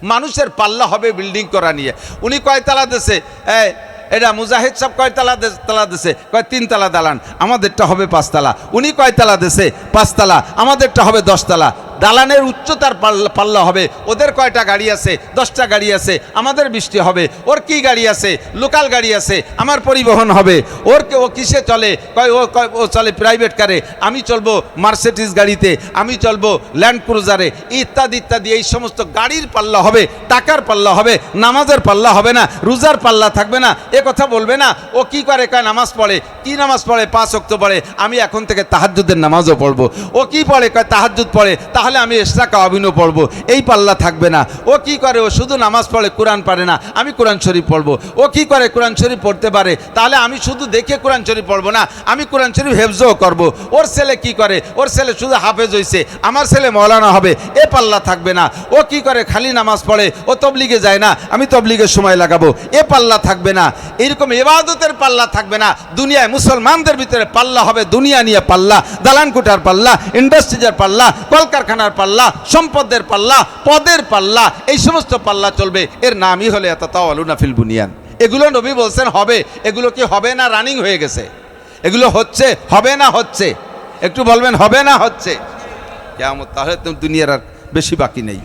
মানুষের পাল্লা হবে বিল্ডিং করা নিয়ে। উনি কয়তলা দেশে এটা মুজাহিদ সাহেব কয়তলা দেশে কয় 3 তলা দালান, আমাদেরটা হবে 5 তলা। উনি কয়তলা দেশে 5 তলা, আমাদেরটা হবে 10 তলা। দালানের উচ্চতার পাল্লা হবে। ওদের কয়টা গাড়ি আছে? 10টা গাড়ি আছে, আমাদের 20টি হবে। ওর কি গাড়ি আছে? লোকাল গাড়ি আছে, আমার পরিবহন হবে। ও কিসে চলে? ও চলে প্রাইভেট কারে, আমি চলবো মার্সিডিজ গাড়িতে, আমি চলবো ল্যান্ড ক্রুজারে, ইত্যাদি ইত্যাদি। এই সমস্ত গাড়ির পাল্লা হবে, টাকার পাল্লা হবে, নামাজের পাল্লা হবে না, রোজার পাল্লা থাকবে না। এ কথা বলবে না। ও কি করে? কয় নামাজ পড়ে। কি নামাজ পড়ে? 5 ওয়াক্ত পড়ে। আমি এখন থেকে তাহাজ্জুদের নামাজও পড়বো। ও কি পড়ে? কয় তাহাজ্জুদ পড়ে। তাহলে আমি এক্সট্রা কাওয়াবিনও পড়বো। এই পাল্লা থাকবে না। ও কি করে? ও শুধু নামাজ পড়ে, কোরআন পারে না, আমি কোরআন শরীফ পড়বো। ও কি করে? কোরআন শরীফ পড়তে পারে, তাহলে আমি শুধু দেখে কোরআন শরীফ পড়বো না, আমি কোরআন শরীফ হেফজও করবো। ওর ছেলে কি করে? ওর ছেলে শুধু হাফেজ হইছে, আমার ছেলে মৌলানা হবে। এ পাল্লা থাকবে না। ও কি করে? খালি নামাজ পড়ে, ও তবলিগে যায় না, আমি তবলিগের সময় লাগাবো। এ পাল্লা থাকবে না। এরকম ইবাদতের পাল্লা থাকবে না। দুনিয়ায় মুসলমানদের ভিতরে পাল্লা হবে দুনিয়া নিয়ে পাল্লা, দালানকুটার পাল্লা, ইন্ডাস্ট্রিজের পাল্লা, কলকারখানার পাল্লা, সম্পদের পাল্লা, পদের পাল্লা, এই সমস্ত পাল্লা চলবে। এর নামই হলে ইয়াতাতাওয়ালুনা ফিল বুনিয়ান। এগুলো নবী বলছেন হবে। এগুলো কি হবে না রানিং হয়ে গেছে? এগুলো হচ্ছে, হবে না হচ্ছে? একটু বলবেন হবে না হচ্ছে? কিয়ামত তাহলে তো দুনিয়ার আর বেশি বাকি নেই।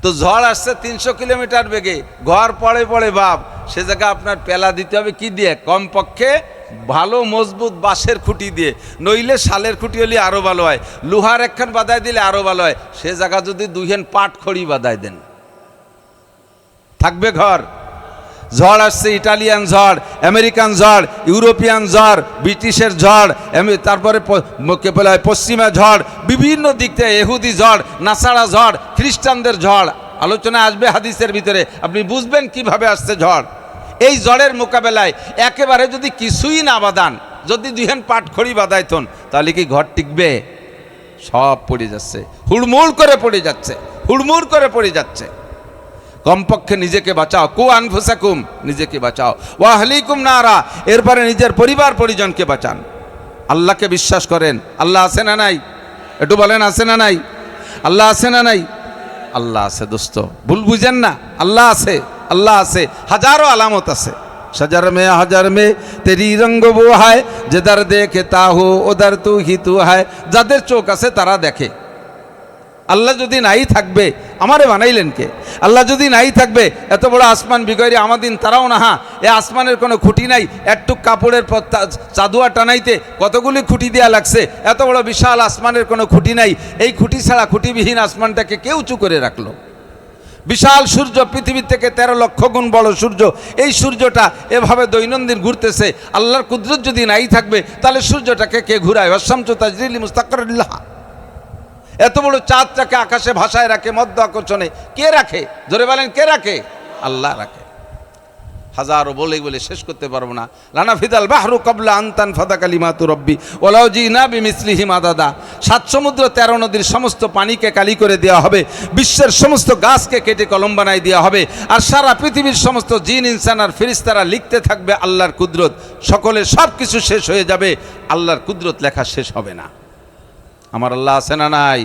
তো ঝড় আসছে 300 কিলোমিটার বেগে, ঘর পড়ে পড়ে বাপ, সে জায়গায় আপনার পেলা দিতে হবে কি দিয়ে? কমপক্ষে ভালো মজবুত বাঁশের খুঁটি দিয়ে, নইলে শালের খুঁটি হলে আরও ভালো হয়, লোহার একখান বাঁধাই দিলে আরও ভালো হয়। সে জায়গা যদি 2 পাট খড়ি বাঁধাই দেন, থাকবে ঘর? ঝড় আসছে, ইটালিয়ান ঝড়, আমেরিকান ঝড়, ইউরোপিয়ান ঝড়, ব্রিটিশের ঝড়, তারপরে পশ্চিমা ঝড়, বিভিন্ন দিক থেকে এহুদি ঝড়, নাসারা ঝড়, খ্রিস্টানদের ঝড় আলোচনা আসবে হাদিসের ভিতরে। আপনি বুঝবেন কিভাবে আসছে ঝড়। এই ঝড়ের মোকাবেলায় একেবারে যদি কিছুই না বাঁধান, যদি 2 পাট খড়ি বাঁধাইতন, তাহলে কি ঘর টিকবে? সব পড়ে যাচ্ছে, হুড়মুড় করে পড়ে যাচ্ছে, হুড়মুড় করে পড়ে যাচ্ছে। কমপক্ষে নিজেকে বাঁচাও। কু আনফুসাকুম, নিজেকে বাঁচাও। ওয়া আহলিকুম নারা, এরপরে নিজের পরিবার পরিজনকে বাঁচান। আল্লাহকে বিশ্বাস করেন। আল্লাহ আছে না নাই? একটু বলেন আছে না নাই? আল্লাহ আছে না নাই? আল্লাহ আছে দোস্ত, ভুল বুঝেন না। আল্লাহ আছে, আল্লাহ আছে, হাজারো আলামত আছে। শজর মে হাজার মে তেরি রঙ্গ বো হায়, যেদার দেখে তা হো ওদার তু হি তু হায়। যাদের চোখ আছে তারা দেখে। আল্লাহ যদি নাই থাকবে, আমারে বানাইলেন কে? আল্লাহ যদি নাই থাকবে, এত বড় আসমান বিগয়রি আমাদিন তারাও না। হ্যাঁ, এ আসমানের কোনো খুঁটি নাই। একটু কাপড়ের চাদুয়া টানাইতে কতগুলি খুঁটি দেওয়া লাগছে। এত বড় বিশাল আসমানের কোনো খুঁটি নাই। এই খুঁটি ছাড়া খুঁটিবিহীন আসমানটাকে কে উঁচু করে রাখলো? বিশাল সূর্য, পৃথিবীর থেকে 13 লক্ষ গুণ বড় সূর্য। এই সূর্যটা এভাবে দৈনন্দিন ঘুরতেছে। আল্লাহর কুদরত যদি নাই থাকবে, তাহলে সূর্যটাকে কে ঘুরায়? ওয়াশামসু তাজরি লিমুস্তাকাররিন লাহা। এত বড় চাঁদটাকে আকাশে ভাসায় রাখে, মধ্য আকর্ষণে কে রাখে? জোরে বলেন, কে রাখে? আল্লাহ রাখে। হাজারো বলে বলে শেষ করতে পারবো না। লানাফিদাল বাহরু ক্বাবলা আন তানফাদা কালিমাতু রাব্বি ওয়ালাউ জিনা বিমিসলিহি মাদাদা। 7 সমুদ্র 13 নদীর সমস্ত পানিকে কালি করে দেওয়া হবে, বিশ্বের সমস্ত গাছকে কেটে কলম বানাই দেওয়া হবে, আর সারা পৃথিবীর সমস্ত জিন ইনসান আর ফেরেশতারা লিখতে থাকবে আল্লাহর কুদরত। সকলের সব কিছু শেষ হয়ে যাবে, আল্লাহর কুদরত লেখা শেষ হবে না। আমার আল্লাহ আছে না নাই?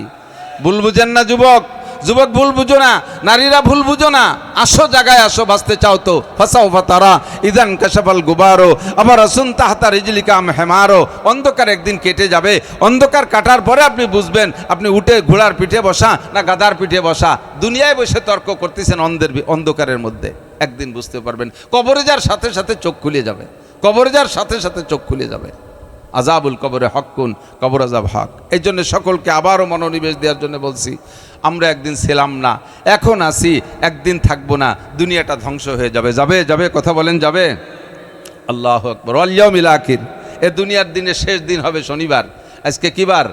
ভুল বুঝেন না যুবক, যুবক ভুল বুঝো না, নারীরা ভুল বুঝো না। আসো জায়গায় আসো, বাঁচতে চাও তো ফাসাও ফাতারা ইদান কাশাফাল গুবারো আবার আসুন তাহতা রিজলিকা আম হেমারো। অন্ধকার একদিন কেটে যাবে। অন্ধকার কাটার পরে আপনি বুঝবেন আপনি উঠে ঘোড়ার পিঠে বসা না গাধার পিঠে বসা। দুনিয়ায় বসে তর্ক করতেছেন অন্ধকারের মধ্যে, একদিন বুঝতে পারবেন। কবরে যার সাথে সাথে চোখ খুলে যাবে, কবরে যার সাথে সাথে চোখ খুলে যাবে। আজাবুল কবরে হকুন, কবর আজাব হক। এই জন্য সকলকে আবারও মনোনিবেশ দেওয়ার জন্য বলছি, আমরা একদিন ছিলাম না, এখন আছি, একদিন থাকবো না। দুনিয়াটা ধ্বংস হয়ে যাবে। যাবে যাবে, কথা বলেন যাবে? আল্লাহু আকবার। ওয়াল ইয়াউমিল আখির, এ দুনিয়ার দিনের শেষ দিন হবে শনিবার। আজকে কি বার?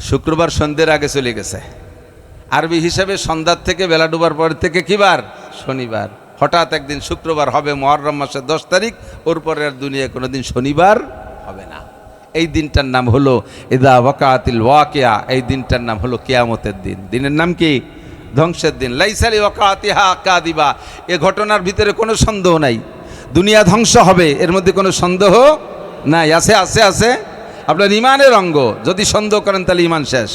শুক্রবার সন্ধ্যের আগে চলে গেছে। আরবি হিসাবে সন্ধ্যার থেকে বেলা ডুবার পর থেকে কি বার? শনিবার। হঠাৎ একদিন শুক্রবার হবে, মুহররম মাসের 10 তারিখ। ওর পরে আর দুনিয়ায় কোনোদিন শনিবার হবে না। এই দিনটার নাম হলো ইদা ওয়াকাতিল ওয়াকিয়া। এই দিনটার নাম হলো কিয়ামতের দিন। দিনের নাম কি? ধ্বংসের দিন। লাইসালি ওয়াকাতিহা কাদিবা। এ ঘটনার ভিতরে কোনো সন্দেহ নাই। দুনিয়া ধ্বংস হবে, এর মধ্যে কোনো সন্দেহ নাই। আছে আছে আছে, আপনার ইমানের অঙ্গ। যদি সন্দেহ করেন তাহলে ইমান শেষ।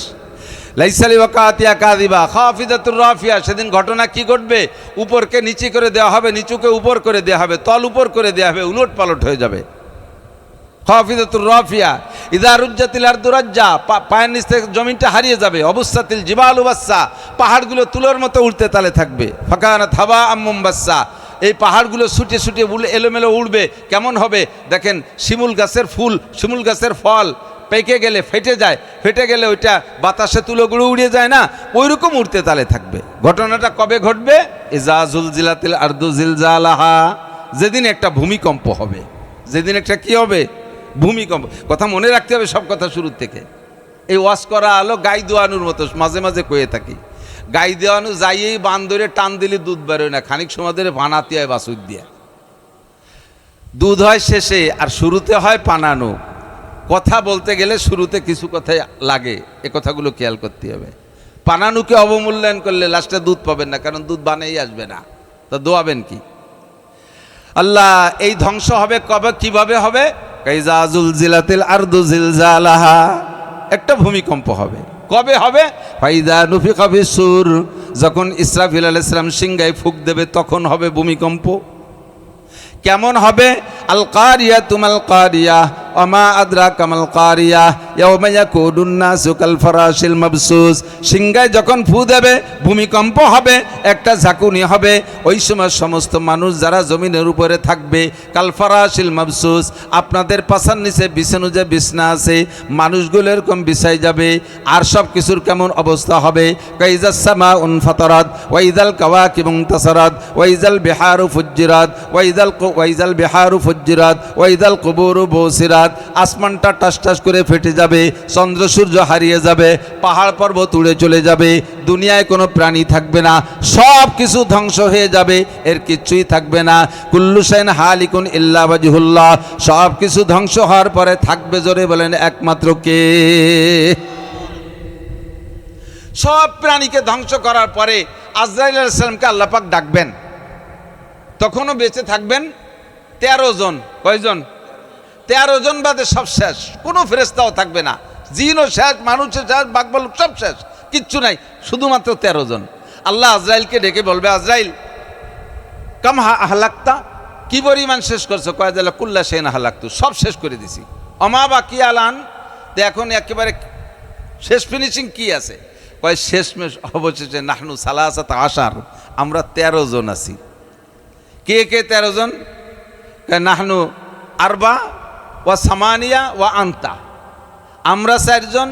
লাইসালি ওয়াকাতিয়া কাযিবা খাফিদাতুর রাফিয়া, সেদিন ঘটনা কি ঘটবে? উপরকে নিচে করে দেওয়া হবে, নিচুকে উপর করে দেওয়া হবে, তল উপর করে দেওয়া হবে, উলট পালট হয়ে যাবে। খাফিদাতুর রাফিয়া ইযা রুজ্জাতিল আরদু রাজ্জা, পায়ের নিচ থেকে জমিনটা হারিয়ে যাবে। অবুসাতিল জিবালু বাসসা, পাহাড়গুলো তুলোর মতো উড়তে তালে থাকবে। ফাকানাত হাবাআম মুনবাসসা, এই পাহাড়গুলো ছুটে ছুটে এলোমেলো উড়বে। কেমন হবে? দেখেন শিমুল গাছের ফুল, শিমুল গাছের ফল পেকে গেলে ফেটে যায়, ফেটে গেলে ওইটা বাতাসে তুলোগুলো উড়ে যায় না, ওইরকম উড়তে তালে থাকবে। ঘটনাটা কবে ঘটবে? ইযা জুলজিলাতিল আরদু জিলজালাহা, যেদিন একটা ভূমিকম্প হবে। যেদিন একটা কি হবে? ভূমিকম্প। কথা মনে রাখতে হবে সব কথা শুরুর থেকে। এই ওয়াজ করা আলো গাই দোয়ানোর মতো, মাঝে মাঝে কয়ে থাকি। গাই দেওয়ানো যাইয়েই বান ধরে টান দিলে দুধ বেরোয় না, খানিক সময় ধরে বানাতে হয় বাসুর দিয়ে। দুধ হয় শেষে আর শুরুতে হয় পানানো। কথা বলতে গেলে শুরুতে কিছু কথাই লাগে, এ কথাগুলো খেয়াল করতে হবে। পানানুকে অবমূল্যায়ন করলে লাস্টে দুধ পাবেন না, কারণ দুধ বানেই আসবে না, তা দোয়াবেন কি? আল্লাহ এই ধ্বংস হবে কবে, কিভাবে হবে? কাইজা জুলজিলাতিল আরদু জিলজালাহা, একটা ভূমিকম্প হবে। কবে হবে? ফাইদা নুফিখা ফিসসুর, যখন ইসরাফিল আলাইহিস সালাম সিংহায় ফুঁক দেবে তখন হবে ভূমিকম্প। কেমন হবে? আল কারিয়া তুমাল কারিয়া ওমা আদরাকা মাল কারিয়া ইয়াউমা ইয়াকুনুন নাসু কাল ফারাশিল মাবসুস। সিংহায় যখন ফু দেবে ভূমিকম্প হবে, একটা ঝাঁকুনি হবে। ওই সময় সমস্ত মানুষ যারা জমিনের উপরে থাকবে, কাল ফারাশিল মাবসুস, আপনাদের পাছার নিচে বিছানো যে বিছনা আছে মানুষগুলো এরকম বিছাই যাবে। আর সব কিছুর কেমন অবস্থা হবে? কাইজাস সামাউন ফাতারাত ওয়াইজাল কাওয়াকিবু ইনতাসারাত ওয়াইজাল বিহারু ফুজ্জিরাত ওয়াইজাল বিহারু ফুজ্জিরাত ওয়াইজাল কুবুরু বুসিরাত। আসমানটা টাস টাস করে ফেটে যাবে, চন্দ্র সূর্য হারিয়ে যাবে, পাহাড় পর্বত উড়ে চলে যাবে, দুনিয়ায় কোনো প্রাণী থাকবে না, সব কিছু ধ্বংস হয়ে যাবে, এর কিচ্ছুই থাকবে না। কুল্লু শাইইন হালিকুন ইল্লা ওয়াজহুল্লাহ, সব কিছু ধ্বংস হওয়ার পরে থাকবে, জোরে বলেন, একমাত্র কে? সব প্রাণীকে ধ্বংস করার পরে আজরাইল আলাইহিস সালামকে আল্লাহ পাক ডাকবেন, তখনও বেঁচে থাকবেন 13 জন। কয়জন? 13 জন বাদে সব শেষ, কোনো ফেরেশতাও থাকবে না, জিনও শেষ, মানুষও শেষ, বাকবালুক সব শেষ, কিচ্ছু নাই, শুধুমাত্র 13 জন। আল্লাহ আজরাইলকে ডেকে বলবে, আজরাইল কাম হালাক্তা, কি পরিমাণ শেষ করছো? কয় জালা কুল্লা শাইইন হালাক্তু, সব শেষ করে দিছি। অমা বাকি আলান, তো এখন একেবারে শেষ ফিনিশিং কি আছে? কয় শেষমেশ অবশেষে নাহনু সালাসাত আশার, আমরা 13 জন আছি। কে কে 13 জন? নাহনু আরবা ওয়া সামানিয়া ওয়া আনতা, আমরা 4 জন,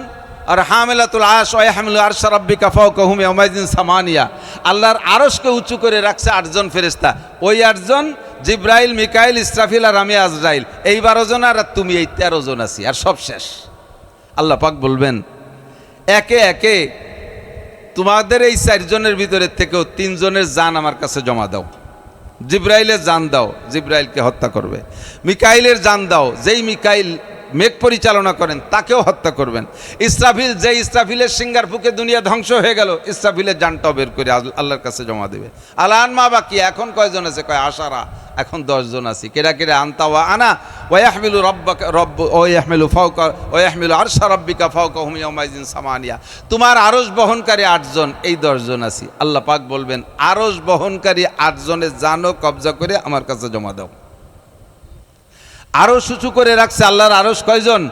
আর হামিলাতুল আরশ ওয়া ইয়াহমিলু আরশা রাব্বিকা ফাওকাহুম ইয়াওমাইযিন সামানিয়া, আল্লাহর আরশকে উঁচু করে রাখছে 8 জন ফেরেশতা। ওই 8 জন জিব্রাইল, মিকাইল, ইসরাফিল আর আমি আজরাইল, এই 12 জন, আর তুমি, এই 13 জন আছি, আর সব শেষ। আল্লাহ পাক বলবেন, একে একে তোমাদের এই 4 জনের ভিতরে থেকেও 3 জনের জান আমার কাছে জমা দাও। জিব্রাইলের জান দাও, জিব্রাইলকে হত্যা করবে। মিকাইলের জান দাও, যেই মিকাইল মেঘ পরিচালনা করেন তাকেও হত্যা করবেন। ইসরাফিল, যে ইসরাফিলের সিঙ্গার ফুকে দুনিয়া ধ্বংস হয়ে গেল, ইসরাফিলের জানটাও বের করে আল্লাহর কাছে জমা দেবে। আলান মা বাকি, এখন কয়জন আছে? কয় আশারা, এখন 10 জন আছি। কেডা কেডা? আনতা ওয়া আনা ওয়া ইয়াহমিলু রাব্বাকা রব্ব ওয়া ইয়াহমিলু ফাওকা ওয়া ইয়াহমিলু আরশা রাব্বিকা ফাওকাহুম ইয়াওমাইযিন সামানিয়া, তোমার আরশ বহনকারী 8 জন, এই 10 জন আছি। আল্লাহ পাক বলবেন, আরশ বহনকারী 8 জনের জানও কবজা করে আমার কাছে জমা দাও। আরশ উঁচু করে রাখছে, আল্লাহর আরশ কয়জন?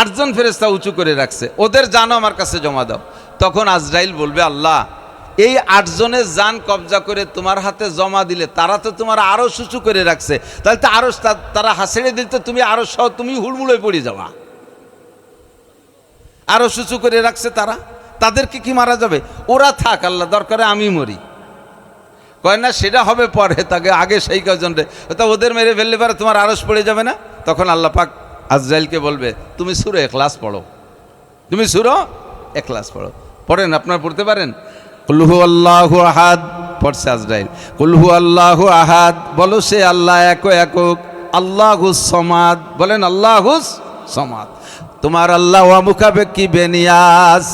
8 জন ফেরেশতা উঁচু করে রাখছে, ওদের জানও আমার কাছে জমা দাও। তখন আজরাইল বলবে, আল্লাহ এই 8 জনের জান কবজা করে তোমার হাতে জমা দিলে, তারা তো তোমার আরশ উঁচু করে রাখছে, তাহলে তো আরশ তারা হাসড়ে দিতে, তুমি আরশ সহ তুমি হুড়মুড়ে পড়ে যাওয়া। আরশ উঁচু করে রাখছে তারা, তাদেরকে কি মারা যাবে? ওরা থাক, আল্লাহ দরকারে আমি মরি। কয় না, সেটা হবে পরে, তাকে আগে সেই কয়জন রে, তা ওদের মেরে ফেললে পারে তোমার আরশ পড়ে যাবে না? তখন আল্লাহ পাক আজরাইলকে বলবে, তুমি সূরা ইখলাস পড়ো, তুমি সূরা ইখলাস পড়ো। পড়েন, আপনারা পড়তে পারেন? কুল হু আল্লাহু আহাদ, পড়ছে আজরাইল। কুল হু আল্লাহু আহাদ, বলো সে আল্লাহ একক, আল্লাহুস সামাদ, বলেন আল্লাহুস সামাদ। তোমার আল্লাহ ওয়া মুকাফেক্কি বেনিয়াস,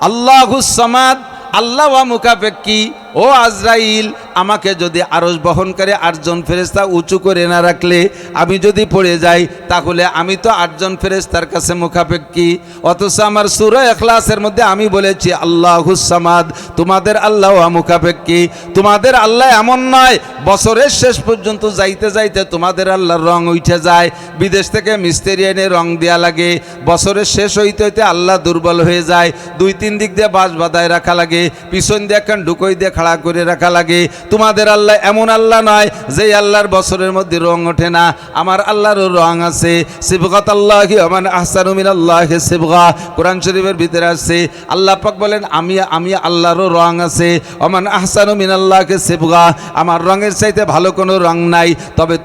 আল্লাহুস সামাদ, আল্লাহ ওয়া মুকাফেক্কি। ও আজরাইল, আমাকে যদি আরশ বহনকারী 8 জন ফেরেশতা উঁচু করে না রাখলে, আমি যদি পড়ে যাই, তাহলে আমি তো 8 জন ফেরেশতার কাছে মুখাপেক্ষী। অথচ আমার সূরা ইখলাসের মধ্যে আমি বলেছি আল্লাহুস সামাদ, তোমাদের আল্লাহ মুখাপেক্ষী। তোমাদের আল্লাহ এমন নয় বছরের শেষ পর্যন্ত যাইতে যাইতে তোমাদের আল্লাহর রং উঠে যায়, বিদেশ থেকে মিস্ত্রি এনে রং দেওয়া লাগে, বছরের শেষ হইতে হইতে আল্লাহ দুর্বল হয়ে যায়, 2-3 দিক দিয়ে বাঁশ বাঁধায় রাখা লাগে, পিছন দিয়ে একখান ঢুকই দিয়ে খাড়া করে রাখা লাগে। তোমাদের আল্লাহ এমন আল্লাহ নয় যে আল্লাহর বছরের মধ্যে রং ওঠে না, আমার আল্লাহরও রং আছে। সিবগাতাল্লাহি ওয়া মান আহসানু মিনাল্লাহি সিবগা, কোরআন শরীফের ভিতরে আছে। আল্লাহ পাক বলেন আমি আল্লাহরও রং আছে। ওয়া মান আহসানু মিনাল্লাহি সিবগা, আমার রঙের চাইতে ভালো কোনো রং নাই। তবে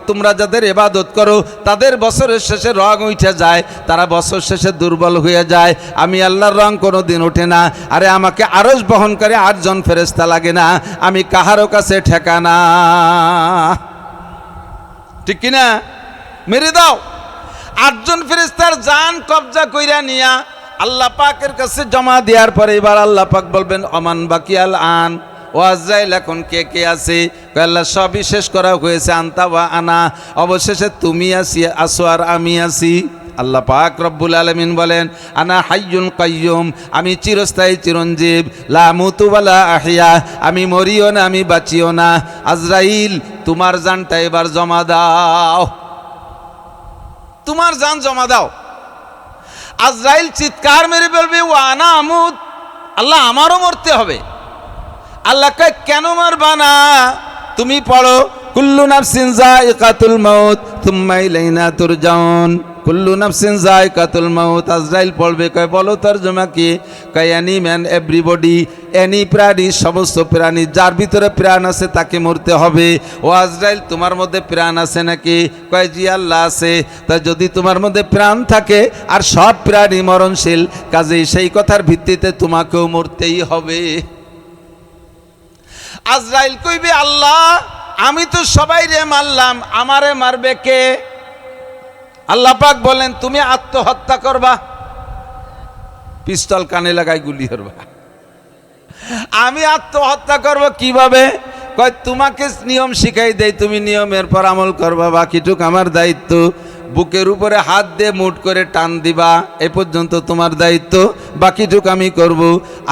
তোমরা যাদের ইবাদত করো তাদের বছরের শেষে রং উঠে যায়, তারা বছর শেষে দুর্বল হয়ে যায়। আমি আল্লাহর রং কোনো দিন ওঠে না। আরে আমাকে আরশ বহনকারী 8 জন ফেরেশতা লাগে না, আমি কাহারও কাছে ঠেকানা, ঠিক কিনা? মেরে দাও। 8 জন ফেরেশতার জান কবজা কইরা নিয়া আল্লাহ পাকের কাছে জমা দেওয়ার পরে এবার আল্লাহ পাক বলবেন অমান বাকিয়াল আন, ও আজরাইল এখন কে কে আছে? আল্লাহ সবই শেষ করা হয়েছে, আনতা ওয়া আনা, অবশেষে তুমি আসো আর আমি আছি। আল্লাহ পাক রব্বুল আলামিন বলেন আনা হাইয়ুন কাইয়ুম, আমি চিরস্থায়ী চিরঞ্জীব, লা মুতু ওয়ালা আহিয়া, আমি মরিও না আমি বাঁচিও না। আজরাইল তোমার জানটা এবার জমা দাও, তোমার জান জমা দাও। আজরাইল চিৎকার মেরে বলবে ও আনা আমুত, আল্লাহ আমারও মরতে হবে। আল্লাহ কয় কেন মারবা না? তুমি পড়ো কুল্লু নাফসিন যায়িকাতুল মাউত সুম্মা ইলাইনা তুরজাউন, কুল্লু নাফসিন যায়িকাতুল মাউত। আজরাইল পড়বে, কয় বলো তরজমা কি? কয় এনি ম্যান এভরিবডি, এনি প্রাণী, সমস্ত প্রাণী যার ভিতরে প্রাণ আছে তাকে মরতে হবে। ও আজরাইল তোমার মধ্যে প্রাণ আছে নাকি? কয় জি আল্লাহ আছে। তা যদি তোমার মধ্যে প্রাণ থাকে আর সব প্রাণী মরণশীল, কাজেই সেই কথার ভিত্তিতে তোমাকেও মরতেই হবে। আজরাইল কইবে আল্লাহ আমি তো সবাই রে মারলাম, আমারে মারবে কে? আল্লাহ পাক বলেন তুমি আত্মহত্যা করবা, পিস্তল কানে লাগাই গুলি করবা। আমি আত্মহত্যা করব কিভাবে? কয় তোমাকে নিয়ম শিখাই দেই, তুমি নিয়মের পর আমল করবা, বাকিটুক আমার দায়িত্ব। বুকের উপরে হাত দিয়ে মুঠ করে টান দিবা, এ পর্যন্ত তোমার দায়িত্ব, বাকিটুক আমি করব।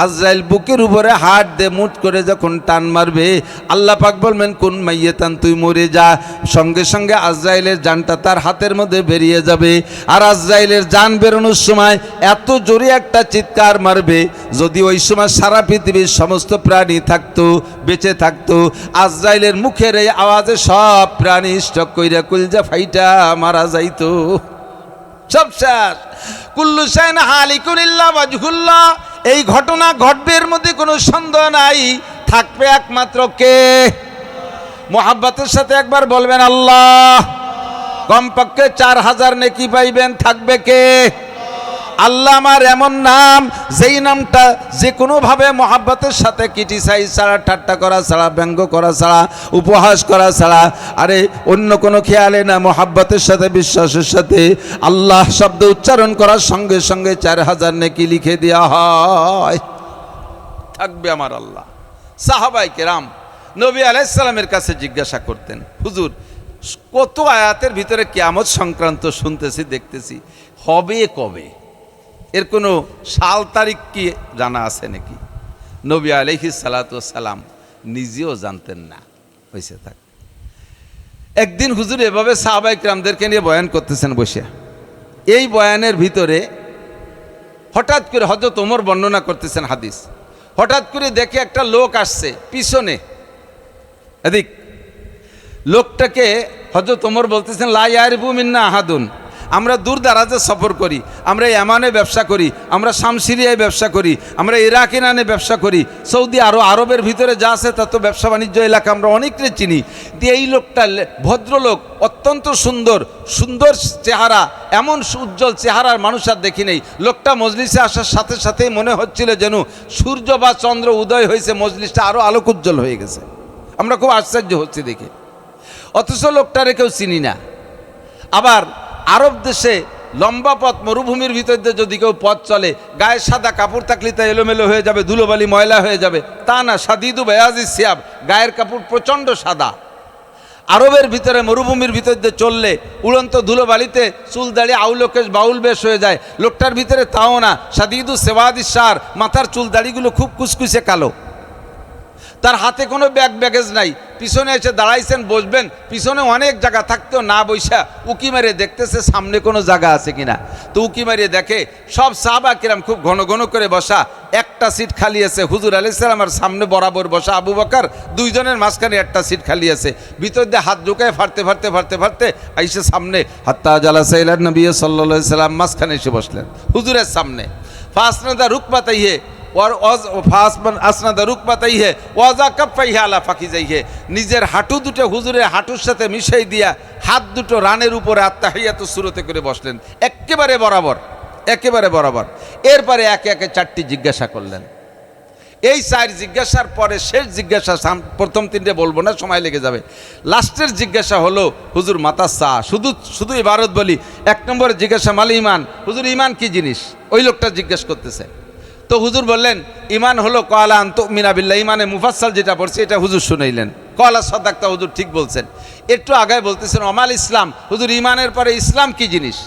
আজরাইল বুকের উপরে হাত দিয়ে মুঠ করে যখন টান মারবে, আল্লাহ পাক বলবেন কোন মাইয়েতান, তুই মরে যা। সঙ্গে সঙ্গে আজরাইলের জানটা তার হাতের মধ্যে বেরিয়ে যাবে। আর আজরাইলের জান বেরোনোর সময় এত জোরে একটা চিৎকার মারবে, যদি ওই সময় সারা পৃথিবীর সমস্ত প্রাণী থাকতো, বেঁচে থাকতো, আজরাইলের মুখের এই আওয়াজে সব প্রাণী স্টক কইরা কুলজা ফাইটা মারা যাইতো, সব শেষ। কুল্লু শাইন হালিকুন ইল্লা ওয়াজহুল্লাহ, এই ঘটনা ঘটবে, এর মধ্যে কোনো সন্দেহ নাই। থাকবে একমাত্র কে? মুহাব্বতের সাথে একবার বলবেন আল্লাহ। কমপক্ষে 4000 নেকি পাইবেন। থাকবে কে? আল্লাহ আমার এমন নাম, যেই নামটা যে কোনোভাবে মহাব্বতের সাথে ক্রিটিসাইজ ছাড়া, ঠাট্টা করা ছাড়া, ব্যঙ্গ করা ছাড়া, উপহাস করা ছাড়া, আরে অন্য কোনো খেয়ালে না, মহাব্বতের সাথে, বিশ্বাসের সাথে আল্লাহ শব্দ উচ্চারণ করার সঙ্গে সঙ্গে 4000 নেকি লিখে দেওয়া হয়। থাকবে আমার আল্লাহ। সাহাবায়ে কেরাম নবী আলাইহিস সালামের কাছে জিজ্ঞাসা করতেন, হুজুর কত আয়াতের ভিতরে কিয়ামত সংক্রান্ত শুনতেছি, দেখতেছি, হবে কবে? এর কোনো সাল তারিখ কি জানা আছে নাকি? নবী আলাইহিস সালাতু ওয়াস সালাম নিজেও জানতেন না। হয়েছে থাক। একদিন হুজুর এভাবে সাহাবায়ে কেরামদেরকে নিয়ে বয়ান করতেছেন বসে। এই বয়ানের ভিতরে হঠাৎ করে হযরত ওমর বর্ণনা করতেছেন হাদিস, হঠাৎ করে দেখে একটা লোক আসছে পিছনে, এদিক লোকটাকে হযরত ওমর বলতেছেন লা ইয়ারিবু মিন্না আহাদুন, আমরা দূর দারাজে সফর করি, আমরা ইয়ামানে ব্যবসা করি, আমরা শামসিরিয়ায় ব্যবসা করি, আমরা ইরাক ইরানে ব্যবসা করি, সৌদি আরবের ভিতরে যা আছে তা তো ব্যবসা বাণিজ্য এলাকা, আমরা অনেককে চিনি। দিয়ে এই লোকটা ভদ্রলোক, অত্যন্ত সুন্দর, সুন্দর চেহারা, এমন উজ্জ্বল চেহারার মানুষ আর দেখি নেই। লোকটা মজলিসে আসার সাথে সাথেই মনে হচ্ছিল যেন সূর্য বা চন্দ্র উদয় হয়েছে, মজলিসটা আরও আলোক উজ্জ্বল হয়ে গেছে। আমরা খুব আশ্চর্য হচ্ছি দেখে, অথচ লোকটারে কেউ চিনি না। আবার আরব দেশে লম্বা পথ মরুভূমির ভিতর দিয়ে যদি কেউ পথ চলে, গায়ে সাদা কাপড় থাকলে তা এলোমেলো হয়ে যাবে, ধুলোবালি ময়লা হয়ে যাবে, তা না, সাদিদু বেয়াজি সিয়াব, গায়ের কাপড় প্রচণ্ড সাদা। আরবের ভিতরে মরুভূমির ভিতর দিয়ে চললে উড়ন্ত ধুলোবালিতে চুল দাড়ি আউলোকেশ বাউল বেশ হয়ে যায়, লোকটার ভিতরে তাও না, সাদিদু সেওয়াদি সার, মাথার চুল দাড়িগুলো খুব কুচকুচে কালো, তার হাতে কোনো ব্যাগেজ নাই, পিছনে এসে দাঁড়াইছেন বসবেন, পিছনে অনেক জায়গা থাকতেও না বৈশা উকি মেরে দেখতেছে সামনে কোনো জায়গা আছে কিনা। তো উকি মেরে দেখে সব সাহাবা কিরাম খুব ঘন ঘন করে বসা, একটা সিট খালি আছে, হুজুর আলাইহিস সালামের সামনে বরাবর বসা আবু বকর, দুইজনের মাঝখানে একটা সিট খালি আছে, ভিতর দিয়ে হাত ঢুকায় ফাড়তে আইসে সামনে হাত্তা জালাসা ইলা নবী সাল্লাল্লাহু আলাইহি সাল্লাম, মাঝখানে এসে বসলেন হুজুরের সামনে। ফাসনাদা রুকবাতাইহি और আসনাদা রুকবাতাইহি ওয়াজা কাফাইহি আলা ফাকিজাইহি, নিজের হাঁটু দুটো হুজুরের হাঁটুর সাথে মিশাই দিয়া হাত দুটো রানের উপরে আত্তাহিয়াতু সূরতে করে বসলেন, একেবারে বরাবর। এরপরে একে একে 4টি জিজ্ঞাসা করলেন। এই 4 জিজ্ঞাসার পরে শেষ জিজ্ঞাসা, প্রথম 3টে বলবো না, সময় লেগে যাবে। লাস্টের জিজ্ঞাসা হলো হুজুর মাতা সা, শুধু ইবারত বলি। 1 নম্বরে জিজ্ঞাসা মাল ইমান, হুজুর ইমান কি জিনিস, ওই লোকটা জিজ্ঞেস করতেছে। তো হুজুর বললেন ইমান হলো কলা আন তুমিনা বিল্লাহ, ইমানে মুফাসসাল যেটা পড়ছে এটা হুজুর শুনাইলেন। কলা সাদাক্তা, হুজুর ঠিক বলছেন। একটু আগে বলতেছেন অমাল ইসলাম, হুজুর ইমানের পরে ইসলাম কি জিনিস।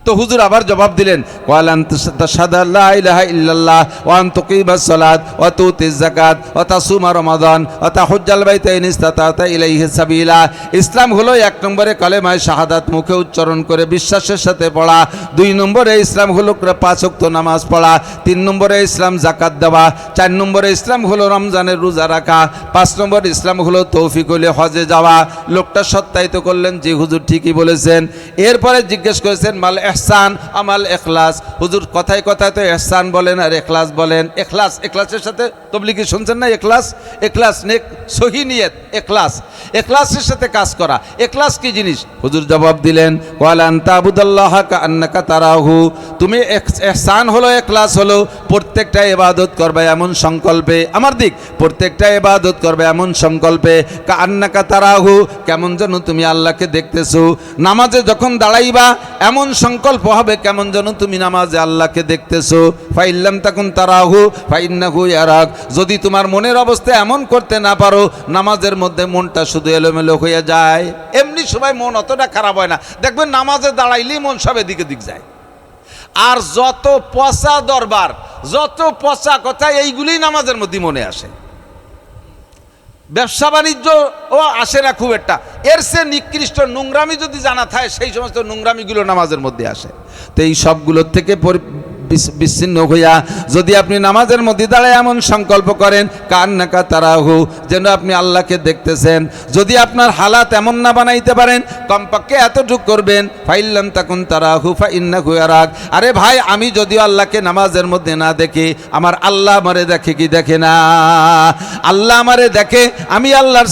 তো হুজুর আবার জবাব দিলেন কলা আন তাশহাদু লা ইলাহা ইল্লাল্লাহ ওয়া আন তুকিমাস সালাত ওয়া তুতিজ যাকাত ওয়া তাসুমা রমাদান ওয়া তাহুজ্জাল বাইতা ইন ইসতাতা ইলাইহি সাবিলা। ইসলাম হলো 1 নম্বরে কালেমায়ে শাহাদাত মুখে উচ্চারণ করে বিশ্বাসের সাথে পড়া, 2 নম্বরে ইসলাম হলো 5 ওয়াক্ত নামাজ পড়া, 3 নম্বরে ইসলাম যাকাত দেওয়া, 4 নম্বরে ইসলাম হলো রমজানের রোজা রাখা, 5 নম্বর ইসলাম হলো তৌফিক হলে হজে যাওয়া। লোকটা সত্যায়িত করলেন যে হুজুর ঠিকই বলেছেন। এরপরে জিজ্ঞেস করেছেন মাল ইহসান আমাল ইখলাস, হুজুর কথায় কথায় তো ইহসান বলেন আর ইখলাস বলেন। ইখলাসের সাথে তবলিগি শুনছেন না, ইখলাস নেক সহি নিয়ত, ইখলাসের সাথে কাজ করা। ইখলাস কি জিনিস, হুজুর জবাব দিলেন ওয়ালা আনতা আবুদাল্লাহ কাআন্নাকা তারাহু, তুমি ইহসান হলো, ইখলাস হলো প্রত্যেকটা ইবাদত করবে এমন সংকল্পে, আমার দিক প্রত্যেকটা ইবাদত করবে এমন সংকল্পে, কাআন্নাকা তারাহু, কেমন যেন তুমি আল্লাহকে দেখতেছো। নামাজে যখন দাঁড়াইবা এমন সংকল্প হবে কেমন যেন তুমি নামাজে আল্লাহকে দেখতেছো। ফাইল্লাম তাকুন তারাহু ফাইন্নাহু ইয়ারাক, যদি তোমার মনের অবস্থা এমন করতে না পারো, নামাজের মধ্যে মনটা শুধু এলোমেলো হয়ে যায়, এমনি সময় মন অতটা খারাপ হয় না, দেখবেন নামাজে দাঁড়াইলেই মন সব এদিকে দিক যায়। আর যত পচা দরবার, যত পচা কথা, এইগুলি নামাজের মধ্যে মনে আসে। ব্যবসা বাণিজ্য ও আসে না খুব একটা, এর সে নিকৃষ্ট নোংরামি যদি জানা থাকে, সেই সমস্ত নোংরামিগুলো নামাজের মধ্যে আসে। তো এই সবগুলোর থেকে বিচ্ছিন্ন হইয়া যদি আপনি নামাজের মধ্যে দাঁড়ায় এমন সংকল্প করেন কান্নাকা তারাহু, যেন আপনি আল্লাহকে দেখতেছেন। যদি আপনার হালাত এমন না বানাইতে পারেন, কমপক্ষে এতটুকু করবেন ফাইল্লাম তাকুন তারাহু ফাইন্নাহু ইয়ারাক, আরে ভাই আমি যদিও আল্লাহকে নামাজের মধ্যে না দেখি, আমার আল্লাহ আমারে দেখে কি দেখে না, আল্লাহ আমারে দেখে। আমি আল্লাহর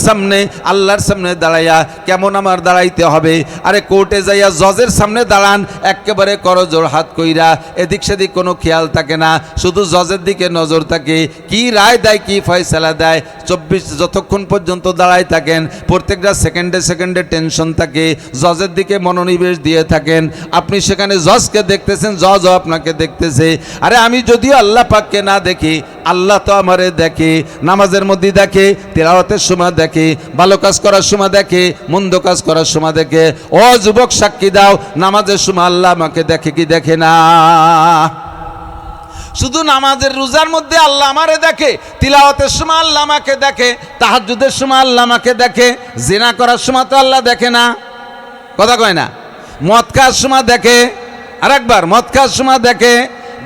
সামনে দাঁড়াইয়া কেমন আমার দাঁড়াইতে হবে। আরে কোর্টে যাইয়া জজের সামনে দাঁড়ান, একেবারে করজোড় হাত কইরা, এদিক সেদিক কোনো খেয়াল থাকে না, শুধু জজের দিকে নজর থাকে, কি রায় দেয় কি ফয়সালা দেয়, 24 যতক্ষণ পর্যন্ত দাঁড়ায় থাকেন, প্রত্যেকটা সেকেন্ডে টেনশন থাকে, জজের দিকে মনোনিবেশ দিয়ে থাকেন। আপনি সেখানে জজকে দেখতেছেন, জজও আপনাকে দেখতেছে। আরে আমি যদিও আল্লাহ পাককে না দেখি, আল্লাহ তো আমারে দেখে, নামাজের মধ্যে দেখে, তিলাওয়াতের সময় দেখে, ভালো কাজ করার সময় দেখে, মন্দ কাজ করার সময় দেখে। ও যুবক সাক্ষী দাও, নামাজের সময় আল্লাহ আমাকে দেখে কি দেখে না। শুধু নামাজের রোজার মধ্যে আল্লাহ আমারে দেখে, তিলাওয়াতের সময় আল্লাহ আমাকে দেখে, তাহাজ্জুদের সময় আল্লাহ আমাকে দেখে, জিনা করার সময় তো আল্লাহ দেখে না, কথা কয় না। মদ খাওয়ার সময় দেখে, আরেকবার মদ খাওয়ার সময় দেখে,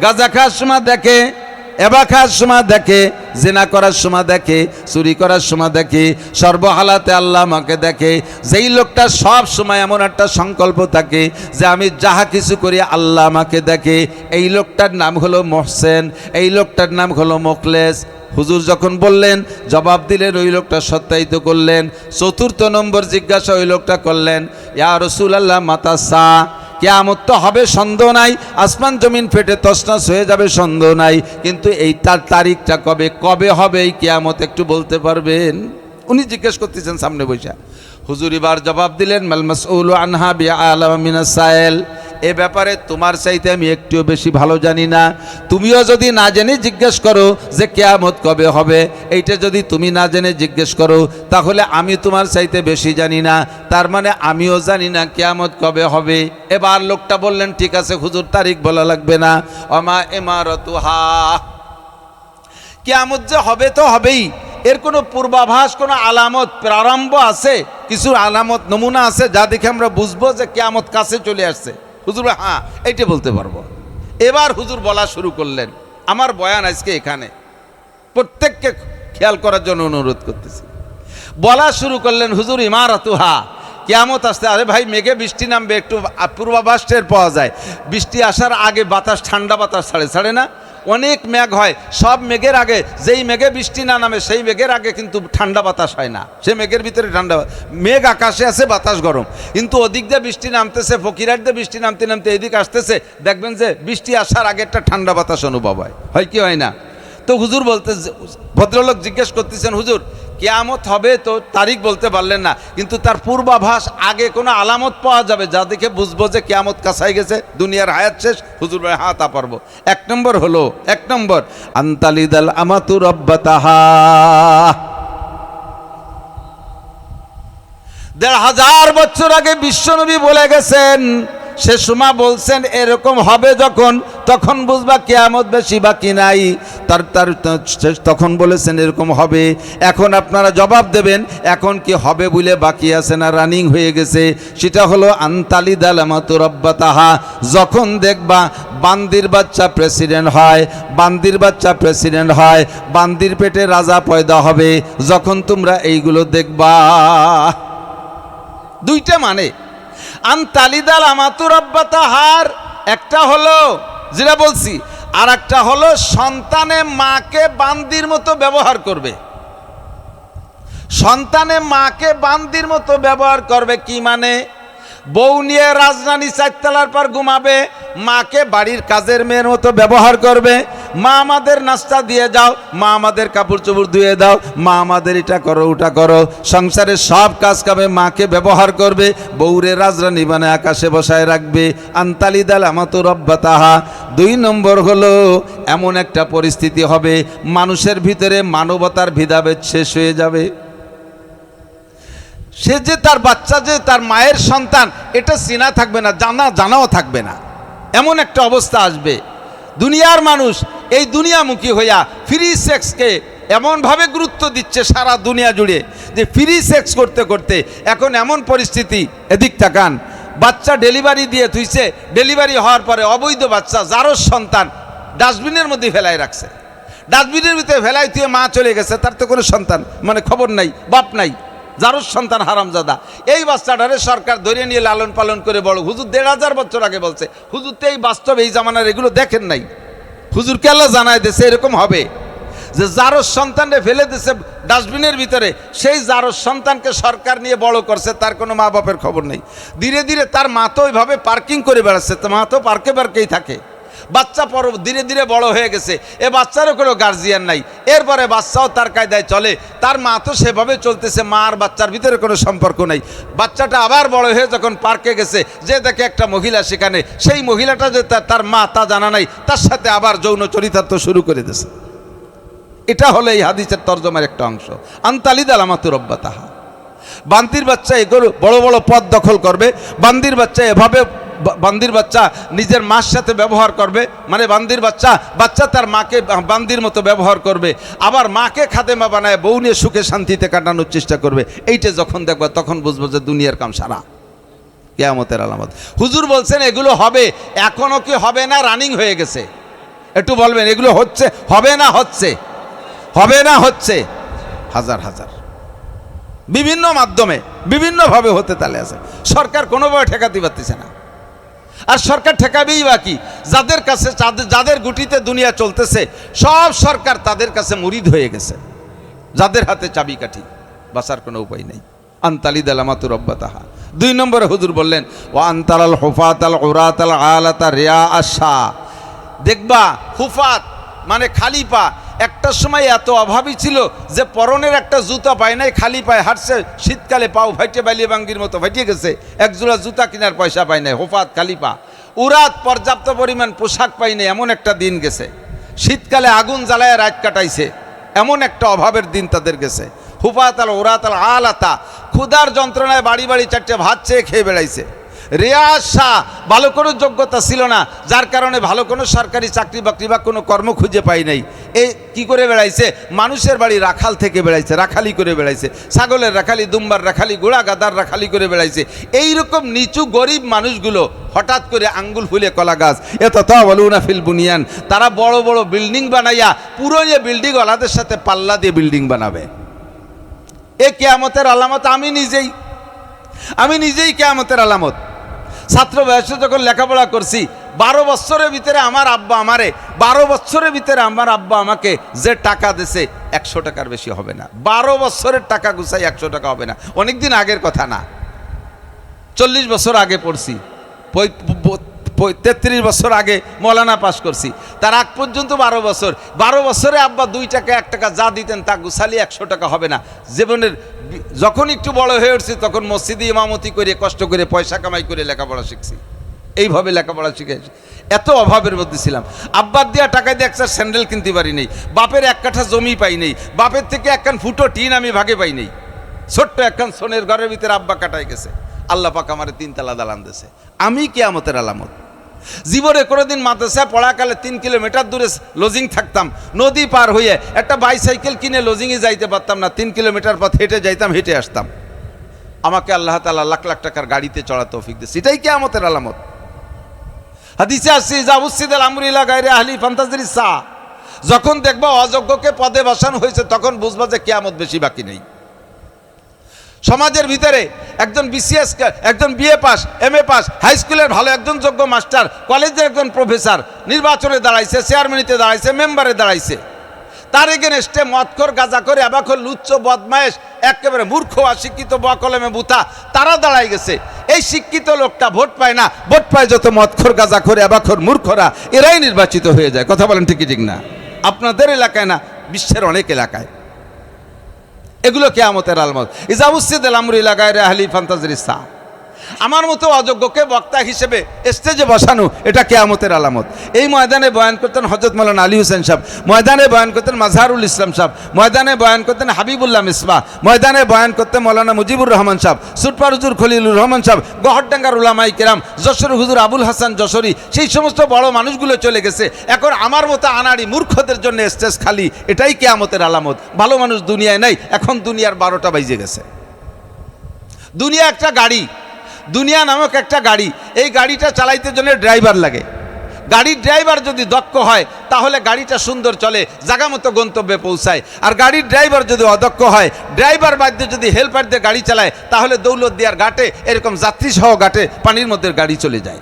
গাঁজা খাওয়ার সময় দেখে, এবা খাওয়ার সময় দেখে, জিনা করার সময় দেখে, চুরি করার সময় দেখে, সর্বহালাতে আল্লাহ আমাকে দেখে। যেই লোকটা সব সময় এমন একটা সংকল্প থাকে যে আমি যাহা কিছু করি আল্লাহ আমাকে দেখে, এই লোকটার নাম হলো মুহসিন, এই লোকটার নাম হলো মুখলেস। হুজুর যখন বললেন, জবাব দিলেন, ওই লোকটা সত্যায়িত করলেন। 4র্থ নম্বর জিজ্ঞাসা ওই লোকটা করলেন, ইয়া রাসূলুল্লাহ মাতা সা, কিয়ামত তো হবে সন্দেহ নাই, আসমান জমিন ফেটে তছনছ হয়ে যাবে সন্দেহ নাই, কিন্তু এই তার তারিখটা কবে হবে এই কিয়ামত একটু বলতে পারবেন? উনি জিজ্ঞেস করতেছেন সামনে বসে। হুজুর এবার জবাব দিলেন, মাল মাসউলু আনহা বিআলাম মিনাস সাইল, এ ব্যাপারে তোমার চাইতে আমি একটুও বেশি ভালো জানি না। তুমিও যদি না জেনে জিজ্ঞেস করো যে কিয়ামত কবে হবে, এইটা যদি তুমি না জেনে জিজ্ঞেস করো তাহলে আমি তোমার চাইতে বেশি জানি না, তার মানে আমিও জানি না কিয়ামত কবে হবে। এবার লোকটা বললেন ঠিক আছে হুজুর, তারিখ বলা লাগবে না। ওমা ইমারতুহা, কিয়ামত যে হবে তো হবেই, এর কোনো পূর্বাভাস, কোনো আলামত প্রারম্ভ আছে, কিছু আলামত নমুনা আছে যা দেখে আমরা বুঝবো যে কিয়ামত কাছে চলে আসছে? হুজুর হ্যাঁ এইটা বলতে পারবো। এবার হুজুর বলা শুরু করলেন। আমার বয়ান আজকে এখানে, প্রত্যেককে খেয়াল করার জন্য অনুরোধ করতেছি। বলা শুরু করলেন হুজুর ইমারাতুহা, কিয়ামত আসতে। আরে ভাই মেঘে বৃষ্টি নামবে, একটু পূর্বাভাস টের পাওয়া যায়। বৃষ্টি আসার আগে বাতাস, ঠান্ডা বাতাস ছাড়ে না? অনেক মেঘ হয়, সব মেঘের আগে যেই মেঘে বৃষ্টি না নামে সেই মেঘের আগে কিন্তু ঠান্ডা বাতাস হয় না, সে মেঘের ভিতরে ঠান্ডা। মেঘ আকাশে আছে, বাতাস গরম, কিন্তু ওদিক দিয়ে বৃষ্টি নামতেছে, ফকিরাট দিয়ে বৃষ্টি নামতে নামতে এদিক আসতেছে, দেখবেন যে বৃষ্টি আসার আগে একটা ঠান্ডা বাতাস অনুভব হয় কি হয় না? তো হুজুর বলতে, ভদ্রলোক জিজ্ঞেস করতেছেন হুজুর কিয়ামত হবে তো তারিখ বলতে পারলেন না, কিন্তু তার পূর্বাভাস আগে কোনো আলামত পাওয়া যাবে যা দেখে বুঝবো যে কিয়ামত কাছাই গেছে, দুনিয়ার হায়াত শেষ? হুজুর ভাই হ্যাঁ তা পারবো। এক নম্বর আনতালিদাল আমাতু রাব্বাতাহা। ১৫০০ বছর আগে বিশ্বনবী বলে গেছেন, সে সময় বলছেন এরকম হবে যখন, তখন বুঝবা কিয়ামত বেশি বাকি নাই। তখন বলেছেন এরকম হবে। এখন আপনারা জবাব দেবেন এখন কি হবে বলে বাকি আছে না রানিং হয়ে গেছে? সেটা হলো আনতালিদাল আমাতু রাব্বাতাহা, যখন দেখবা বান্দির বাচ্চা প্রেসিডেন্ট হয়, বান্দির পেটে রাজা পয়দা হবে, যখন তোমরা এইগুলো দেখবা। দুইটা মানে আনতালিদাল আমাতু রাব্বাতাহার, একটা হলো যেটা বলছি, আর একটা হলো সন্তানে মাকে বান্দির মতো ব্যবহার করবে। সন্তানে মাকে বান্দির মতো ব্যবহার করবে কি মানে? বউ নিয়ে রাজধানী 4 তলার পর ঘুমাবে, মাকে বাড়ির কাজের মেয়ের মতো ব্যবহার করবে। মা আমাদের নাস্তা দিয়ে যাও, মা আমাদের কাপড় চোপড় ধুয়ে দাও, মা আমাদের এটা করো ওটা করো, সংসারের সব কাজ কামে মাকে ব্যবহার করবে। বউরে রাজরানী বানায় আকাশে বসায় রাখবে। আনতালিদাল আমাতু রাব্বাতাহা। 2 নম্বর হলো এমন একটা পরিস্থিতি হবে মানুষের ভিতরে মানবতার ভেদাভেদ শেষ হয়ে যাবে। সে যে তার বাচ্চা, যে তার মায়ের সন্তান, এটা চেনা থাকবে না, জানাও থাকবে না। এমন একটা অবস্থা আসবে। দুনিয়ার মানুষ এই দুনিয়ামুখী হইয়া ফ্রি সেক্সকে এমনভাবে গুরুত্ব দিচ্ছে সারা দুনিয়া জুড়ে যে ফ্রি সেক্স করতে করতে এখন এমন পরিস্থিতি, এদিক তাকান, বাচ্চা ডেলিভারি দিয়ে থুইছে, ডেলিভারি হওয়ার পরে অবৈধ বাচ্চা, যারও সন্তান, ডাস্টবিনের মধ্যে ফেলাই রাখছে। ডাস্টবিনের ভিতরে ফেলাই থুয়ে মা চলে গেছে, তার তো কোনো সন্তান মানে খবর নাই, বাপ নাই, যারও সন্তান হারামজাদা। এই বাচ্চাটারে সরকার ধরে নিয়ে লালন পালন করে বড়। হুজুর ১৫০০ বছর আগে বলছে, হুজুর তো এই বাস্তব এই জামানার এগুলো দেখেন নাই। হুজুরকে আল্লাহ জানায় দিয়েছে এরকম হবে, যে যারও সন্তানরে ফেলে দিয়েছে ডাস্টবিনের ভিতরে, সেই যারও সন্তানকে সরকার নিয়ে বড় করছে, তার কোনো মা বাপের খবর নেই। ধীরে ধীরে তার মা তো ওইভাবে পার্কিং করে বেড়াচ্ছে, তো মা তো পার্কেই থাকে। বাচ্চা ধীরে ধীরে বড় হয়ে গেছে, এ বাচ্চারও কোনো গার্জিয়ান নাই। এরপরে বাচ্চাও তার কায়দায় চলে, তার মা তো সেভাবে চলতেছে, মা আর বাচ্চার ভিতরে কোনো সম্পর্ক নাই। বাচ্চাটা আবার বড় হয়ে যখন পার্কে গেছে, যে দেখে একটা মহিলা সেখানে, সেই মহিলাটা যে তার মা তা জানা নাই, তার সাথে আবার যৌন চরিতার্থ শুরু করে দিয়েছে। এটা হলো এই হাদিসের তর্জমার একটা অংশ। আনতালিদাল আমাতু রাব্বাতাহা। বান্দির বাচ্চা এগুলো বড় বড় পদ দখল করবে। বান্দির বাচ্চা এভাবে, বান্দির বাচ্চা নিজের মার সাথে ব্যবহার করবে, মানে বান্দির বাচ্চা তার মাকে বান্দির মতো ব্যবহার করবে, আবার মাকে খাদেমা বানায় বউ নিয়ে সুখে শান্তিতে কাটানোর চেষ্টা করবে। এইটা যখন দেখবা তখন বুঝবো যে দুনিয়ার কাম সারা, কিয়ামতের আলামত। হুজুর বলছেন এগুলো হবে, এখনো কি হবে না রানিং হয়ে গেছে? একটু বলবেন এগুলো হচ্ছে, হবে না হচ্ছে? হাজার হাজার বিভিন্ন মাধ্যমে বিভিন্নভাবে হতে তালে আছে। সরকার কোনোভাবে ঠেকাতে পারতেছে না। আর সরকার ঠেকাবেই বাকি যাদের কাছে, যাদের গুটিতে দুনিয়া চলতেছে, সব সরকার তাদের কাছে মুরিদ হয়ে গেছে, যাদের হাতে চাবিকাঠি, বাঁচার কোনো উপায় নেই। আনতালিদাল আমাতু রাব্বাতাহা। 2 নম্বরে হুজুর বললেন ওয়া আনতারাল হুফাতাল উরাতাল আলাতা রিয়া আশা। দেখবা হুফাত মানে খালি পা, একটা সময় এত অভাবী ছিল যে পরনের একটা জুতা পায় নাই, খালি পায়ে হাঁটছে, শীতকালে পাও ভাইটে বালিয়ে বাঙ্গির মতো ভাইটে গেছে, এক জোড়া জুতা কেনার পয়সা পায় নাই, হোফাত খালি পা। উরাত পর্যাপ্ত পরিমাণ পোশাক পাইনি, এমন একটা দিন গেছে। শীতকালে আগুন জ্বালায় রাত কাটাইছে, এমন একটা অভাবের দিন তাদের গেছে। হুফাতাল উরাতাল আলাতা, ক্ষুধার যন্ত্রণায় বাড়ি বাড়ি চারটে ভাত চেয়ে খেয়ে বেড়াইছে। রেয়াজ শাহ, ভালো কোনো যোগ্যতা ছিল না, যার কারণে ভালো কোনো সরকারি চাকরি বাকরি বা কোনো কর্ম খুঁজে পাই নাই। এই কি করে বেড়াইছে? মানুষের বাড়ি রাখাল থেকে বেড়াইছে, রাখালি করে বেড়াইছে, ছাগলের রাখালি, দুম্বার রাখালি, ঘোড়া গাদার রাখালি করে বেড়াইছে। এইরকম নিচু গরিব মানুষগুলো হঠাৎ করে আঙ্গুল ফুলে কলা গাছ, এত তাওয়ালুনা ফিল বুনিয়ান, তারা বড় বড় বিল্ডিং বানাইয়া পুরনো বিল্ডিং ওয়ালাদের সাথে পাল্লা দিয়ে বিল্ডিং বানাবে। এ কিয়ামতের আলামত। আমি নিজেই কিয়ামতের আলামত। ছাত্র বয়সে যখন লেখাপড়া করছি, 12 বছরের ভিতরে আমার আব্বা আমাকে যে টাকা দিছে 100 টাকার বেশি হবে না। 12 বছরের টাকা গুছাই 100 টাকা হবে না। অনেকদিন আগের কথা না, 40 বছর আগে পড়ছি, 33 বছর আগে মৌলানা পাস করছি। তার আগ পর্যন্ত 12 বছরে আব্বা 2 টাকা 1 টাকা যা দিতেন তা গুছালি 100 টাকা হবে না। জীবনের যখন একটু বড় হয়ে উঠছি তখন মসজিদে ইমামতি করে কষ্ট করে পয়সা কামাই করে লেখাপড়া শিখছি। এইভাবে লেখাপড়া শিখেছি। এত অভাবের মধ্যে ছিলাম। আব্বার দেওয়া টাকায় দিয়ে একটা স্যান্ডেল কিনতে পারি নেই, বাপের 1 কাঠা জমি পাই নেই, বাপের থেকে 1 কান ফুটো টিন আমি ভাগে পাই নেই। ছোট্ট 1 কান সোনের ঘরের ভিতরে আব্বা কাটাই গেছে। আল্লাহ পাক আমার 3 তলা দালান দিয়েছে। আমি কিয়ামতের আলামত। জীবনে কোনোদিন মাদ্রাসায় পড়াকালে 3 কিলোমিটার দূরে লজিং থাকতাম, নদী পার হয়ে একটা বাইসাইকেল কিনে লজিংয়ে যাইতে পারতাম না। 3 কিলোমিটার পথ হেঁটে যাইতাম, হেঁটে আসতাম। আমাকে আল্লাহ তাআলা লাখ লাখ টাকার গাড়িতে চড়া তৌফিক দিয়েছে। এটাই কিয়ামতের আলামত। হাদিসে আসছে যা উসিদাল আমরু ইলা গায়রি আহলি ফান্তাজিরিস সা, যখন দেখবা অযোগ্যকে পদে বসানো হয়েছে তখন বুঝবা যে কিয়ামত বেশি বাকি নেই। সমাজের ভিতরে একজন বিসিএস, একজন BA pass, MA pass, high স্কুলের ভালো একজন যোগ্য মাস্টার, কলেজের একজন প্রফেসর নির্বাচনে দাঁড়াইছে, চেয়ারম্যানিতে দাঁড়াইছে, মেম্বারে দাঁড়াইছে, তার এগেনস্টে মদখোর, গাঁজাখোর, আবাখোর, লুচ্চ, বদমায়েশ, একেবারে মূর্খ, অশিক্ষিত, বকলমে বুতা, তারা দাঁড়াই গেছে। এই শিক্ষিত লোকটা ভোট পায় না, ভোট পায় যত মদখোর, গাঁজাখোর, আবাখোর, মূর্খরা, এরাই নির্বাচিত হয়ে যায়। কথা বলেন ঠিক ঠিক না? আপনাদের এলাকায় না, বিশ্বের অনেক এলাকায়। এগুলো কিয়ামতের আলামত। ইজা উসিদাল আমরু ইলা গায়রি আহলি ফান্তাজিরিস সা, আমার মতো অযোগ্যকে বক্তা হিসেবে স্টেজে বসানো, এটা কিয়ামতের আলামত। এই ময়দানে বয়ান করতেন হযরত মাওলানা আলী হোসেন সাহেব, ময়দানে বয়ান করতেন মাজহারুল ইসলাম সাহেব, ময়দানে বয়ান করতেন হাবিবুল্লাহ মিসবাহ, ময়দানে বয়ান করতেন মাওলানা মুজিবুর রহমান সাহেব, সুরপার হুজুর খলিলুর রহমান সাহেব, গহরডাঙ্গার উলামায়ে কেরাম, যশোর হুজুর আবুল হাসান যশোরী, সেই সমস্ত বড় মানুষগুলো চলে গেছে। এখন আমার মতো আনাড়ি মূর্খদের জন্য স্টেজ খালি, এটাই কিয়ামতের আলামত। ভালো মানুষ দুনিয়ায় নাই। এখন দুনিয়ার 12টা বাজে গেছে। দুনিয়া একটা গাড়ি, দুনিয়া নামক একটা গাড়ি। এই গাড়িটা চালাইতে জন্য ড্রাইভার লাগে। গাড়ির ড্রাইভার যদি দক্ষ হয় তাহলে গাড়িটা সুন্দর চলে, জায়গা মতো গন্তব্যে পৌঁছায়। আর গাড়ির ড্রাইভার যদি অদক্ষ হয়, ড্রাইভার বাদে যদি হেল্পার দিয়ে গাড়ি চালায়, তাহলে দৌলত দিয়ার ঘাটে, এরকম যাত্রী সহ ঘাটে পানির মধ্যে গাড়ি চলে যায়।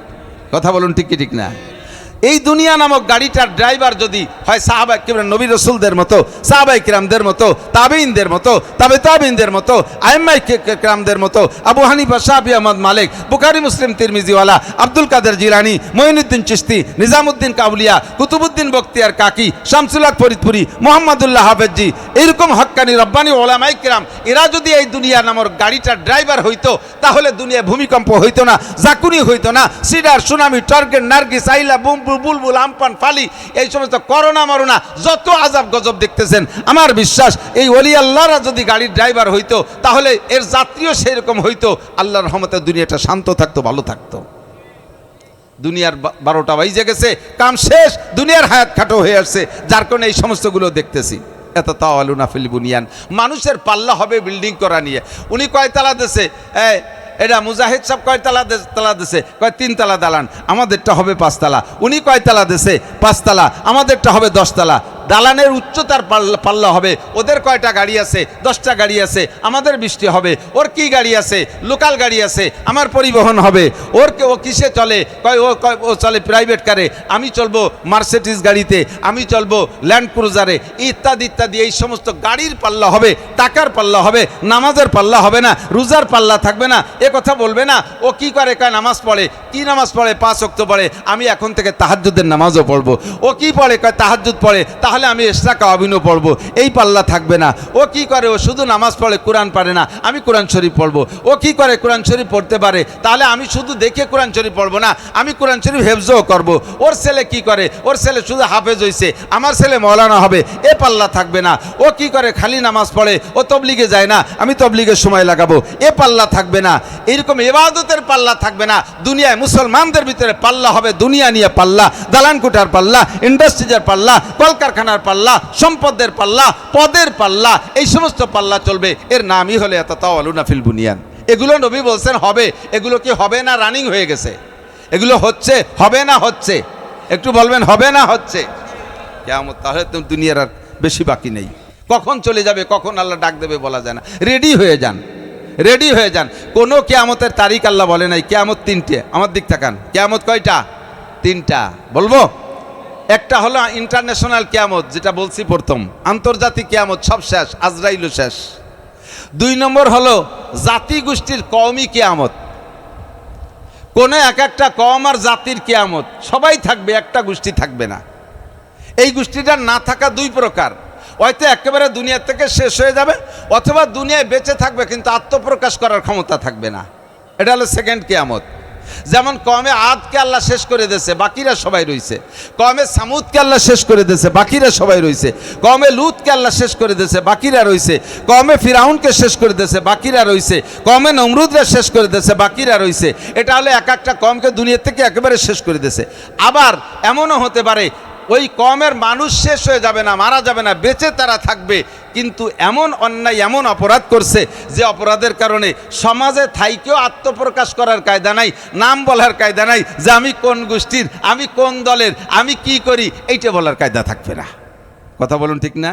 কথা বলুন ঠিক কি ঠিক না? এই দুনিয়া নামক গাড়িটার ড্রাইভার যদি হয় সাহাবা কিরাম, নবী রাসূলদের মতো, সাহাবাই কিরামদের মতো, তাবেঈনদের মতো, তাবেঈনদের মতো, আইম্মাই কিরামদের মতো, আবু হানিফা, শাফি, আহমদ, মালিক, বুখারী, মুসলিম, তিরমিজিওয়ালা, আব্দুল কাদের জিলানী, মঈনুদ্দিন চিশতি, নিজামুদ্দিন কাবুলিয়া, কুতুবুদ্দিন বখতিয়ার কাকি, শামসুল হক ফরিদপুরি, মুহাম্মদুল্লাহ হাফেজি, এরকম হক্কানি রব্বানি ওলামায়ে কিরাম, এরা যদি এই দুনিয়া নামক গাড়িটার ড্রাইভার হইতো, তাহলে দুনিয়ায় ভূমিকম্প হইতো না, জাকুনি হইতো না, সিডার, সুনামি, টর্গেন, নার্গিস, আইলা, বুলবুল, আমপান, ফালি, এই সমস্ত করোনা মরোনা যত আজাব গজব দেখতেছেন, আমার বিশ্বাস এই ওলি আল্লাহরা যদি গাড়ির ড্রাইভার হইতো তাহলে এর যাত্রীও সেরকম হইতো। আল্লাহর রহমতে দুনিয়াটা শান্ত থাকতো, ভালো থাকতো। দুনিয়ার 12টা বাজে গেছে, কাম শেষ, দুনিয়ার হায়াত খাটো হয়ে আসছে, যার কারণে এই সমস্তগুলো দেখতেছি। এত তাওয়ালুনা ফিল বুনিয়ান, মানুষের পাল্লা হবে বিল্ডিং করা নিয়ে। উনি কয়তলা দেশে, এটা মুজাহিদ সাহেব কয়তলা তালা দেশে, কয় 3 তলা দালান, আমাদেরটা হবে 5 তলা। উনি কয়তলা দেশে, 5 তলা, আমাদেরটা হবে 10 তলা। দালানের উচ্চতার পাল্লা হবে, ওদের কয়টা গাড়ি আছে, 10টা গাড়ি আছে, আমাদের 20টি হবে। ওর কি গাড়ি আছে, লোকাল গাড়ি আছে, আমার পরিবহন হবে। ও কিসে চলে, ও চলে প্রাইভেট কারে, আমি চলবো মার্সিডিজ গাড়িতে, আমি চলবো ল্যান্ড ক্রুজারে, ইত্যাদি ইত্যাদি। এই সমস্ত গাড়ির পাল্লা হবে, টাকার পাল্লা হবে, নামাজের পাল্লা হবে না, রোজার পাল্লা থাকবে না। এ কথা বলবে না। ও কি করে, কয় নামাজ পড়ে। কি নামাজ পড়ে? 5 ওয়াক্ত পড়ে। আমি এখন থেকে তাহাজ্জুদের নামাজও পড়বো। ও কি পড়ে? কয় তাহাজ্জুদ পড়ে। তাহলে তাহলে আমি এক্সট্রা কাওয়াবিনও পড়বো, এই পাল্লা থাকবে না। ও কি করে, ও শুধু নামাজ পড়ে, কোরআন পারে না, আমি কোরআন শরীফ পড়বো। ও কি করে, কোরআন শরীফ পড়তে পারে, তাহলে আমি শুধু দেখে কোরআন শরীফ পড়বো না, আমি কোরআন শরীফ হেফজও করবো। ওর ছেলে কি করে, ওর ছেলে শুধু হাফেজ হয়েছে, আমার ছেলে মৌলানা হবে, এ পাল্লা থাকবে না। ও কি করে, খালি নামাজ পড়ে, ও তবলিগে যায় না, আমি তবলিগের সময় লাগাবো, এ পাল্লা থাকবে না। এরকম ইবাদতের পাল্লা থাকবে না। দুনিয়ায় মুসলমানদের ভিতরে পাল্লা হবে দুনিয়া নিয়ে পাল্লা, দালানকুটার পাল্লা, ইন্ডাস্ট্রিজের পাল্লা, কলকারখানার পাল্লা, সম্পদের পাল্লা, পদের পাল্লা, এই সমস্ত পাল্লা চলবে। এর নামই হলে ইয়াতাতাওয়ালুনা ফিল বুনিয়ান। এগুলো নবী বলছেন হবে। এগুলো কি হবে না রানিং হয়ে গেছে? এগুলো হচ্ছে, হবে না হচ্ছে? একটু বলবেন হবে না হচ্ছে? কিয়ামত তাহলে তো দুনিয়ার আর বেশি বাকি নেই। কখন চলে যাবে, কখন আল্লাহ ডাক দেবে বলা যায় না। রেডি হয়ে যান, রেডি হয়ে যান। কোনো কিয়ামতের তারিখ আল্লাহ বলে নাই। কিয়ামত তিনটে, আমার দিক তাকান। কিয়ামত কয়টা? তিনটা। বলবো? একটা হলো ইন্টারন্যাশনাল কিয়ামত, যেটা বলছি প্রথম, আন্তর্জাতিক কিয়ামত, সব শেষ, আজরাইলও শেষ। 2 নম্বর হলো জাতি গোষ্ঠীর কওমি কিয়ামত। কোনো একটা কওম আর জাতির কিয়ামত, সবাই থাকবে, একটা গোষ্ঠী থাকবে না। এই গোষ্ঠীটার না থাকা 2 প্রকার, হয়তো একেবারে দুনিয়া থেকে শেষ হয়ে যাবে, অথবা দুনিয়ায় বেঁচে থাকবে কিন্তু আত্মপ্রকাশ করার ক্ষমতা থাকবে না। এটা হলো সেকেন্ড কিয়ামত। যেমন কওমে আদকে আল্লাহ শেষ করে দিয়েছে, বাকিরা সবাই রয়েছে। কওমে সামুদকে আল্লাহ শেষ করে দিয়েছে, বাকিরা সবাই রয়েছে। কওমে লুতকে আল্লাহ শেষ করে দিয়েছে, বাকিরা রয়েছে। কওমে ফিরাউনকে শেষ করে দিয়েছে, বাকিরা রয়েছে। কওমে নমরুদরা শেষ করে দিয়েছে, বাকিরা রয়েছে। এটা হলে একটা কওমকে দুনিয়া থেকে একেবারে শেষ করে দিয়েছে। আবার এমনও হতে পারে ওই কওমের মানুষ শেষ হয়ে যাবে না, মারা যাবে না, বেঁচে তারা থাকবে, কিন্তু এমন অন্যায়, এমন অপরাধ করছে যে অপরাধের কারণে সমাজে থাইকেও আত্মপ্রকাশ করার কায়দা নাই, নাম বলার কায়দা নাই, যে আমি কোন গোষ্ঠীর, আমি কোন দলের, আমি কি করি, এইটা বলার কায়দা থাকবে না। কথা বলুন ঠিক না?